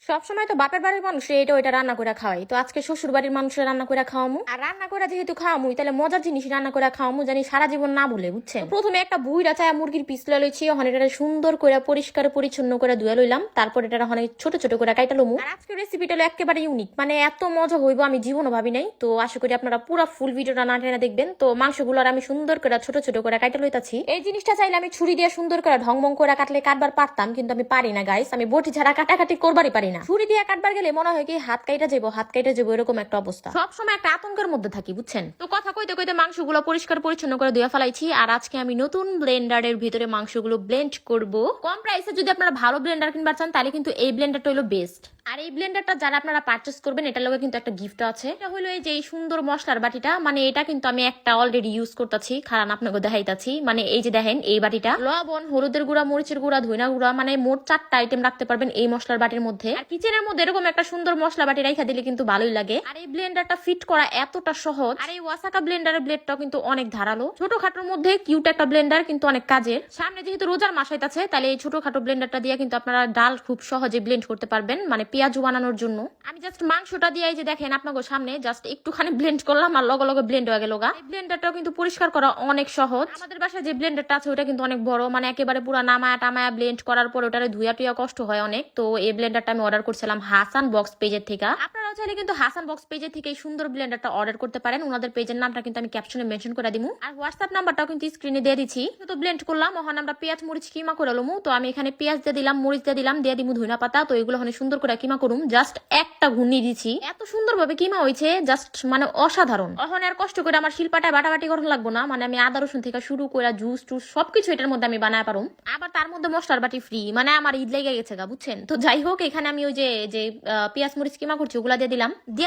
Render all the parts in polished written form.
সবসময় তো বাপের বাড়ির মানুষ এটা ওইটা রান্না করে খাওয়াই, তো আজকে শ্বশুর বাড়ির মানুষের রান্না করে খাওয়ামু। আর রান্না করে যেহেতু খাওয়ামু, তাহলে মজার জিনিস রান্না করে খাওয়ামু, জানি সারা জীবন না ভুলে, বুঝছেন। প্রথমে একটা বুইরা চায়া মুরগির পিস লইছি, ওখানে এটা সুন্দর করে পরিষ্কার পরিচ্ছন্ন করে ধুয়ে লইলাম, তারপর এটা ওখানে ছোট ছোট করে কাইটা লমু। আর আজকের রেসিপিটা হলো একেবারে ইউনিক, মানে এত মজা হইব আমি জীবনও ভাবি নাই। তো আশা করি আপনারা পুরো ফুল ভিডিওটা না টেনে দেখবেন। তো মাংসগুলো আমি সুন্দর করে ছোট ছোট করে কাইটা লইতাছি। এই জিনিসটা চাইলে আমি ছুরি দিয়ে সুন্দর করে ঢংবং করে কাটলে কাটবার পারতাম, কিন্তু আমি পারি না গাইস, আমি বটি ছাড়া কাটাকাটি করবারই পারি না। ছুরি দিয়ে কাটবার গেলে মনে হয় কি হাত কাইটা যাবো এরকম একটা অবস্থা। সবসময় একটা আতঙ্কের মধ্যে থাকি, বুঝছেন। তো কথা কইতে কইতে মাংসগুলো পরিষ্কার পরিচ্ছন্ন করে ধুয়ে ফেলাইছি। আর আজকে আমি নতুন ব্লেন্ডারের ভিতরে মাংসগুলো ব্লেন্ড করব। কম প্রাইসে যদি আপনারা ভালো ব্লেন্ডার কিনবার চান, তাহলে কিন্তু এই ব্লেন্ডারটা হলো বেস্ট। আর এই ব্লেন্ডারটা যারা আপনারা পারচেস করবেন, এটার লগে কিন্তু একটা গিফট আছে। এটা হলো এই যে এই সুন্দর মশলার বাটিটা, মানে এটা কিন্তু আমি একটা অলরেডি ইউজ করতেছি, কারণ আপনাকে দেখাইতাছি। মানে এই যে দেখেন এই বাটিটা, লবণ, হলুদের গুঁড়া, মরিচের গুঁড়া, ধইনা গুঁড়া, মানে মোট 4টা আইটেম রাখতে পারবেন এই মশলার বাটির মধ্যে। আর কিচেনের মধ্যে এরকম একটা সুন্দর মশলা বাটি রাখা দিলে কিন্তু ভালোই লাগে। আর এই ব্লেন্ডারটা ফিট করা এতটা সহজ। আর এই ওয়াসাকা ব্লেন্ডারের ব্লেডটাও কিন্তু অনেক ধারালো। ছোটখাটোর মধ্যে কিউট একটা ব্লেন্ডার, কিন্তু অনেক কাজের। সামনে যেহেতু রোজার মাস হইতাছে, তাহলে এই ছোটখাটো ব্লেন্ডারটা দিয়ে কিন্তু আপনারা ডাল খুব সহজে ব্লেন্ড করতে পারবেন, মানে পেঁয়াজু বানানোর জন্য। আমি জাস্ট মাংসটা দিয়ে এই যে দেখেন আপনাকে সামনে জাস্ট একটুখানি ব্লেন্ড করলাম, আর লগে লগে ব্লেন্ড হয়ে গেল। এই ব্লেন্ডারটাও কিন্তু পরিষ্কার করা অনেক সহজ। আমাদের বাসায় যে ব্লেন্ডারটা আছে ওটা কিন্তু অনেক বড়, মানে একেবারে পুরো নামায়া টামায়া ব্লেন্ড করার পর ওটারে ধুয়া টুয়া কষ্ট হয় অনেক। তো এই ব্লেন্ডারটা আমি অর্ডার করছিলাম হাসান বক্স পেজের থেকে। আপনারাও চাইলে কিন্তু হাসান বক্স পেজের থেকে এই সুন্দর ব্লেন্ডারটা অর্ডার করতে পারেন। ওনাদের পেজের নামটা কিন্তু আমি ক্যাপশনে মেনশন করে দিমু, আর হোয়াটসঅ্যাপ নাম্বারটাও কিন্তু স্ক্রিনে দিয়ে দিচ্ছি। তো ব্লেন্ড করলাম, ওখানে আমরা পেঁয়াজ মরিচ কিমা করে লমু। তো আমি এখানে পেঁয়াজ দিয়ে দিলাম, মরিচ দিয়ে দিলাম, দিয়ে দিমু ধনিয়া পাতা। তো এগুলো ওখানে সুন্দর করে কিমা করুম। জাস্ট একটা ঘুর্নি দিছি, এত সুন্দর ভাবে কিমা হয়েছে, জাস্ট মানে অসাধারণ। ওখানে আর কষ্ট করে আমার শিলপাটায় বাটাবাটি করতে লাগবো না, মানে আমি আদা রসুন থেকে শুরু করে জুস টুস সবকিছু এটার মধ্যে আমি বানায় পারুম। আবার তার মধ্যে মশলার বাটি ফ্রি, মানে আমার ঈদ লেগে গেছে গা, বুঝছেন। তো যাই হোক, এখানে আমি ওই যে পেঁয়াজ মরিচ কিমা করছি ওগুলা দিয়ে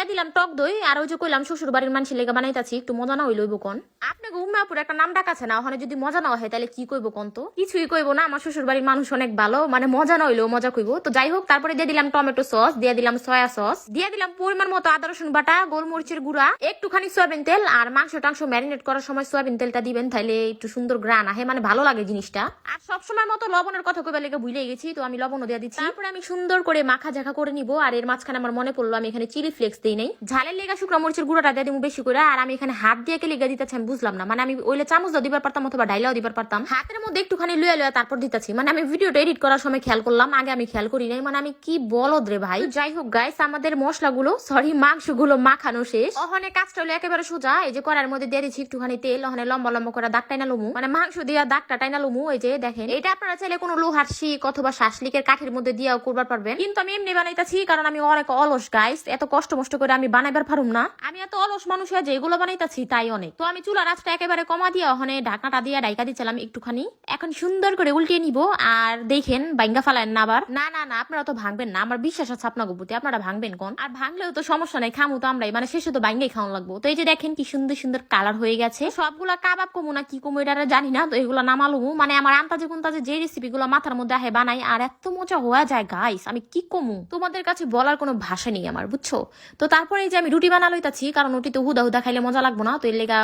দিলাম টক দই। আর ওই যে কইলাম শ্বশুর বাড়ির মানুষের লেগে বানাইতাছি, একটু মজা না হইলইব কোন। আপনাকে উম্মাপুর একটা নাম ডাক আছে না, ওখানে যদি মজা না হয় তাহলে কি কইব কোন? তো কিছুই কইব না, আমার শ্বশুর বাড়ির মানুষ অনেক ভালো, মানে মজা না হইলেও মজা কইব। তো যাই হোক, তারপরে দিয়ে দিলাম টমেটো সস, দিয়ে দিলাম সয়া সস, দিয়ে দিলাম পরিমাণ মতো আদা রসুন বাটা, গোলমরিচের গুঁড়া, একটুখানি সয়াবিন তেল। আর মাংস টাংস ম্যারিনেট করার সময় সয়াবিন তেলটা দিবেন, তাহলে একটু সুন্দর গ্রান আহে, মানে ভালো লাগে জিনিসটা। আর সবসময় মতো লবণের কথা কইবার লেগে ভুলে গেছি, তো আমি লবণও দিয়ে দিচ্ছি। তারপরে আমি সুন্দর করে মাখা ঝাঁকা করে নিব। আর এর মাঝখানে আমার মনে পড়লো আমি এখানে চিলি ফ্লেক্স দিই নাই, ঝালের লেগা শুকনা মরিচের গুঁড়াটা দিয়ে দিব বেশি করে। আর আমি এখানে হাত দিয়ে কে লেগে দিতেছি আমি বুঝলাম না, মানে আমি ওইলে চামচও দিবার পারতাম অথবা ডাইলাও দিবার পারতাম। হাতের মধ্যে একটুখানি লুয়া তারপর দিতেছি, মানে আমি ভিডিওটা এডিট করার সময় খেয়াল করলাম, আগে আমি খেয়াল করি নাই, মানে আমি কি বলদ রে ভাই। যাই হোক গাইস, আমাদের মশলাগুলো মাংসগুলো মাখানো শেষ। ওখানে কাজটা হলো একেবারে সোজা। এই যে কড়াইয়ের মধ্যে দিয়ে দিচ্ছি একটুখানি তেল, ওখানে লম্বা লম্বা করে দাগ টাইনা লমু, মানে মাংস দিয়া দাগটা টাইনা লমু। এই যে দেখেন, এটা আপনারা চাইলে কোনো লোহার শিক অথবা শাসলিকের কাঠের মধ্যে দিয়েও করবার পারবেন, কিন্তু আমি এমনি বানাইতাছি কারণ আমি অনেক অলস গাইস, এত কষ্ট মষ্ট করে আমি বানাইবার পারুম না। আমি এত অলস মানুষ হয়ে যে এগুলো বানাইতাছি তাই অনেক। তো আমি চুলার আঁচটা একেবারে কমা দিয়ে ওখানে ঢাকনাটা দিয়ে ডাইকা দিচ্ছিলাম একটুখানি। এখন সুন্দর করে উল্টিয়ে নিব। আর দেখেন বাইঙ্গা ফালায়েন না আবার, না না না, আপনারা তো ভাঙবেন না, আমার বিশ্বাস আছে আপনাকে প্রতি, আপনারা ভাঙবেন কোন। আর ভাঙলেও তো সমস্যা নাই, খামু তো আমরাই, মানে শেষে তো বাইঙ্গাই খাওয়ান লাগবো। তো এই যে দেখেন কি সুন্দর সুন্দর কালার হয়ে গেছে। সবগুলা কাবাব কমু না কি কমু এটা জানি না, তো এগুলো নামালুমু, মানে আমার আন্তাজে কুন্তাজে যে রেসিপি গুলো মাথার মধ্যে আহে বানাই, আর এত মজা হয়ে যায় গাইস, আমি কি কমু, তোমাদের কাছে বলার কোনো ভাষা নেই আমার, বুঝছো। তো তারপরে এই যে আমি রুটি বানা লইতাছি, কারণ রুটি তো হুদা হুদা খাইলে মজা লাগবো না। তো এর লেগা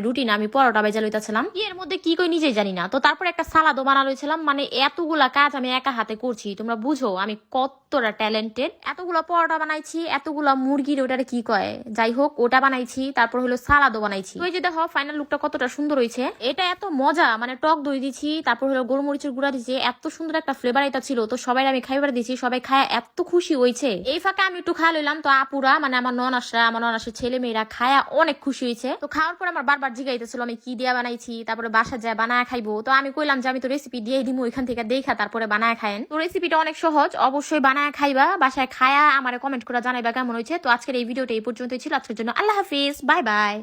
রুটি না, আমি পরোটা বেজা লইতাছিলাম, এর মধ্যে কি কই নিজেই জানি না। তো তারপরে একটা সালাদও বানা লইছিলাম, মানে এতগুলা কাজ আমি একা হাতে করছি, তোমরা বুঝো আমি কতটা ট্যালেন্টেড। এতগুলা পরোটা বানাইছি, এতগুলা মুরগির ওটারে কি কয়, যাই হোক ওটা বানাইছি, তারপর হলো সালাদও বানাইছি। তো এই যে দেখো ফাইনাল লুকটা কতটা সুন্দর হয়েছে। এটা এত মজা, মানে টক দই দিছি, তারপর হলো গোলমরিচের গুঁড়া দিছি, এত সুন্দর একটা ফ্লেভার এটা ছিল। তো সবাই আমি খাইবার দিছি, সবাই খায় এত খুশি হয়েছে। এই ফাঁকে আমি একটু খাওয়া লইলাম। তো আপুরা, মানে আমার ননাসের ছেলে মেয়েরা খায়া অনেক খুশি হয়েছে। তো খাওয়ার পর আমার বারবার জিগাইতেছিল আমি কি দিয়া বানাইছি, তারপরে বাসা যায় বানায় খাইবো। তো আমি কইলাম যে আমি তো রেসিপি দিয়ে দিমু, ওইখান থেকে দেখা তারপরে বানায় খায়েন। তো রেসিপিটা অনেক সহজ, অবশ্যই বানায় খাইবা, বাসায় খায়া আমারে কমেন্ট করে জানাইবা কেমন হয়েছে। তো আজকের এই ভিডিওটা এই পর্যন্তই ছিল। আজকের জন্য আল্লাহ হাফিজ, বাই বাই।